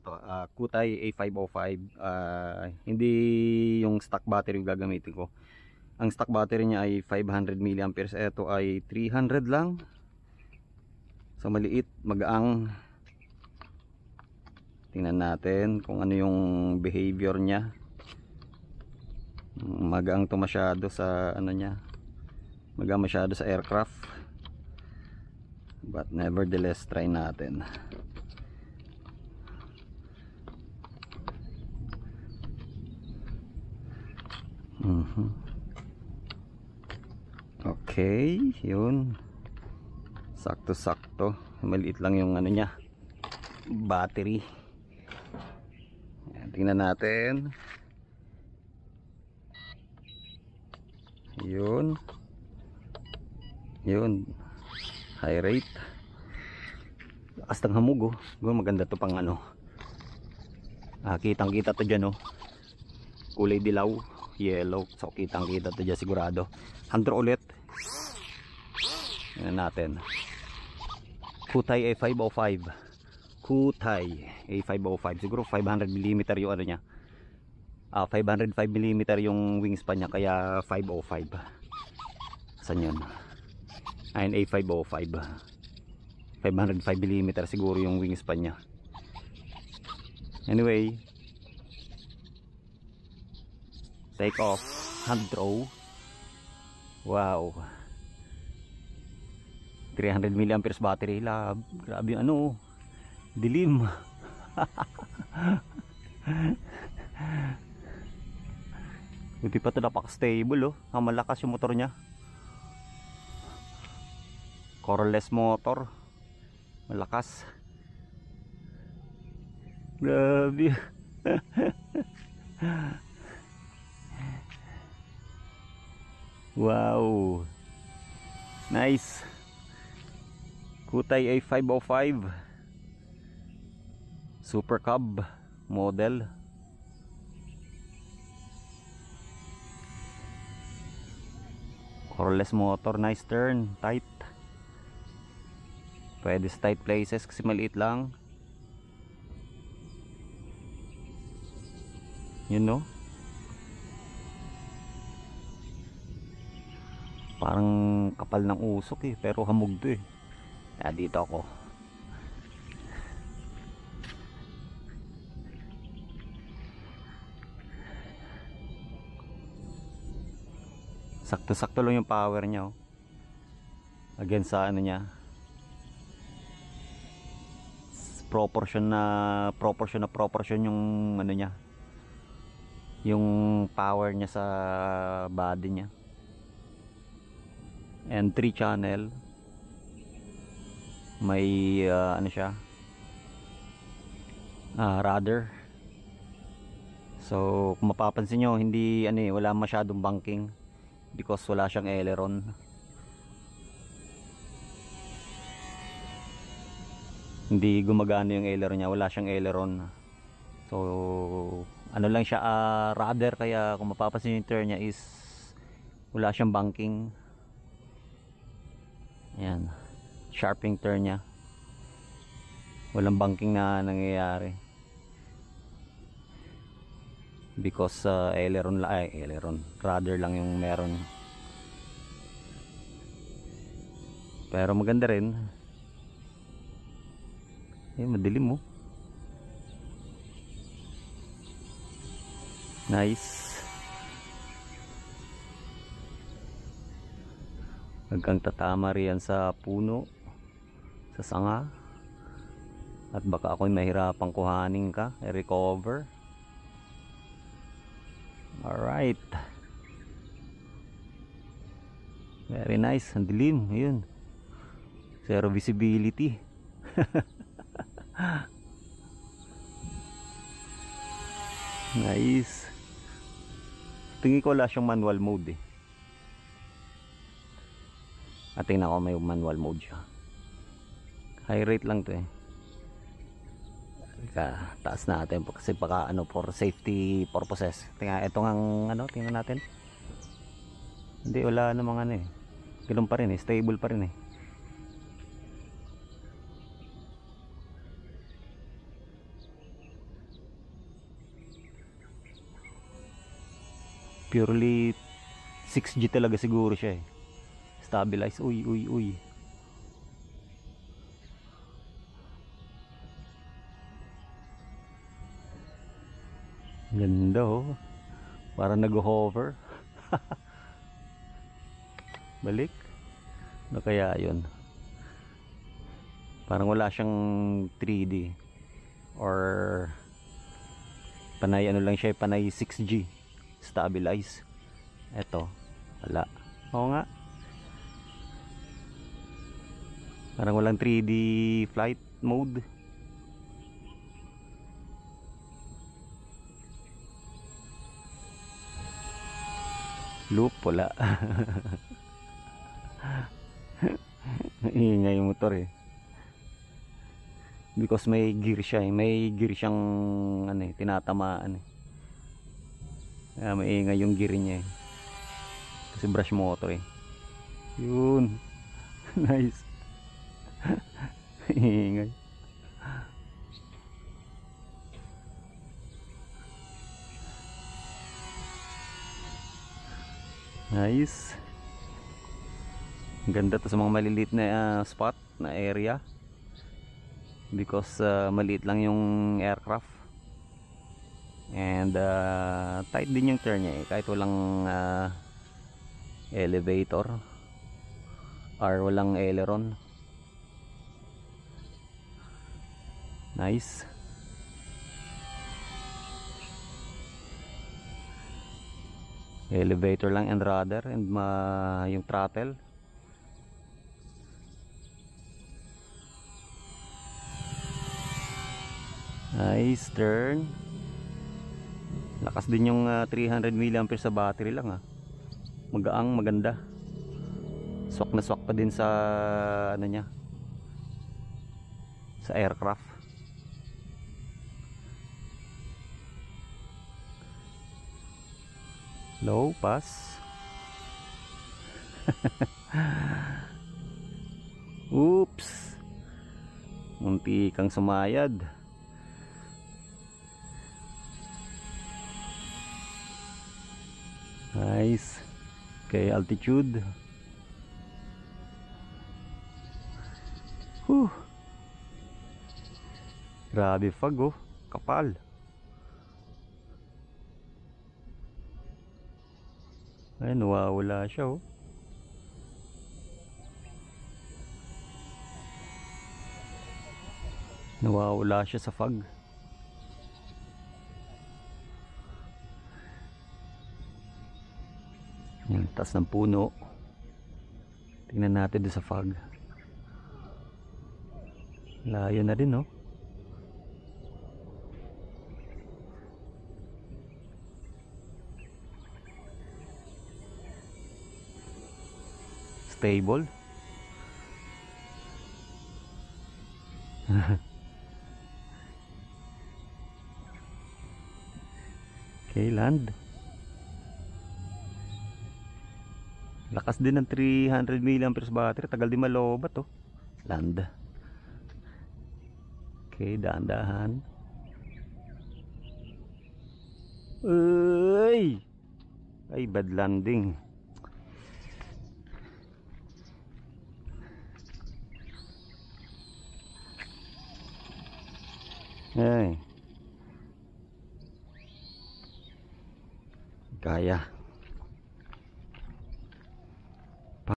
to, Kutai A505. Hindi yung stock battery yung gagamitin ko. Ang stock battery niya ay 500 mAh. Ito ay 300 lang. So maliit, magaang. Tingnan natin kung ano yung behavior niya. Magaang to masyado sa ano niya. Magaang masyado sa aircraft. But nevertheless, try natin. Okay, yun. Sakto-sakto. Maliit lang yung ano niya, battery. Ayan, tingnan natin. Yun. Yun. High rate. Lakas ng hamog, oh. Maganda to pang ano. Kitang kita to dyan, oh. Kulay dilaw, yellow. So kitang kita to dyan sigurado. Hunter ulit. Tingnan natin. Kutai A505. Kutai A505. Siguro 500mm yung ano niya. 505mm yung wingspan niya, kaya 505. Saan yun? Ayun, A505. 505mm siguro yung wingspan niya. Anyway, take off. Hand throw. Wow, 300 mAh battery lab. Grabe yung ano, dilim. Buti pa ito napaka-stable, oh. Ang malakas yung motor nya. Coreless motor. Malakas. Grabe. Wow. Nice. Kutai A505 Super Cub model. Coreless motor, nice turn, tight. Pwede sa tight places kasi maliit lang. Yun, no? Parang kapal ng usok, eh, pero hamog to, eh. Dito ako. Sakto-sakto lang yung power niya, oh. Again sa ano niya, proportion yung ano niya, yung power niya sa body niya. And 3 channel. May ano siya, rudder. So kung mapapansin nyo, hindi ano, wala masyadong banking because wala siyang aileron. Hindi gumagana yung aileron niya, wala siyang aileron. So ano lang siya, rudder, kaya kung mapapansin yung turn niya is wala siyang banking. Ayan, sharping turn niya, walang banking na nangyayari because aileron rudder lang yung meron. Pero maganda rin. Madilim, mo. Nice. Hanggang tatama riyan sa puno, sa sanga, at baka ako'y mahirapang kuhanin ka, i-recover. Alright, very nice. Ang dilim, yun, zero visibility. Nice. Tingin ko wala siyang manual mode, eh. At tingnan ko, may manual mode siya. High rate lang to, eh. Taas natin kasi baka ano, for safety purposes. Tingnan, ito ngang ano, tingnan natin. Hindi, wala namang ano, eh. Ganun pa rin, eh. Stable pa rin, eh. Purely 6G talaga siguro siya eh. Stabilize. Uy, uy, uy. Ganda oh. Parang nag-hover. Balik. Ano kaya yun? Parang wala siyang 3D. Or panay ano lang siya, panay 6G. Stabilize. Eto. Wala. Oo nga. Parang walang 3D flight mode. Loop, wala. Ingay yung motor eh. Because may gear siya eh. May gear siyang ano eh, tinatamaan eh. Kaya maingay yung gear niya eh. Kasi brush motor eh. Yun. Nice. Ingay. Nice. Ang ganda to sa mga maliliit na spot na area. Because maliit lang yung aircraft. And tight din yung turn niya eh. Kahit walang elevator or walang aileron. Nice. Elevator lang and rudder and yung throttle. Nice turn. Lakas din yung 300 mAh sa battery lang ah. Magaang, maganda. Swak na swak pa din sa ano niya, sa aircraft. Low pass. Oops. Munti kang sumayad. Nice. Okay, altitude. Grabe fog oh. Kapal. Ay, nawawala siya oh. Nawawala siya sa fog. Yan, taas ng puno. Tingnan natin doon sa fog. Layo na din no. Stable. Okay, land. Lakas din ng 300 mAh battery. Tagal din malobat oh. Land. Okay, dahan-dahan. Uy! Ay, bad landing. Ay. Kaya.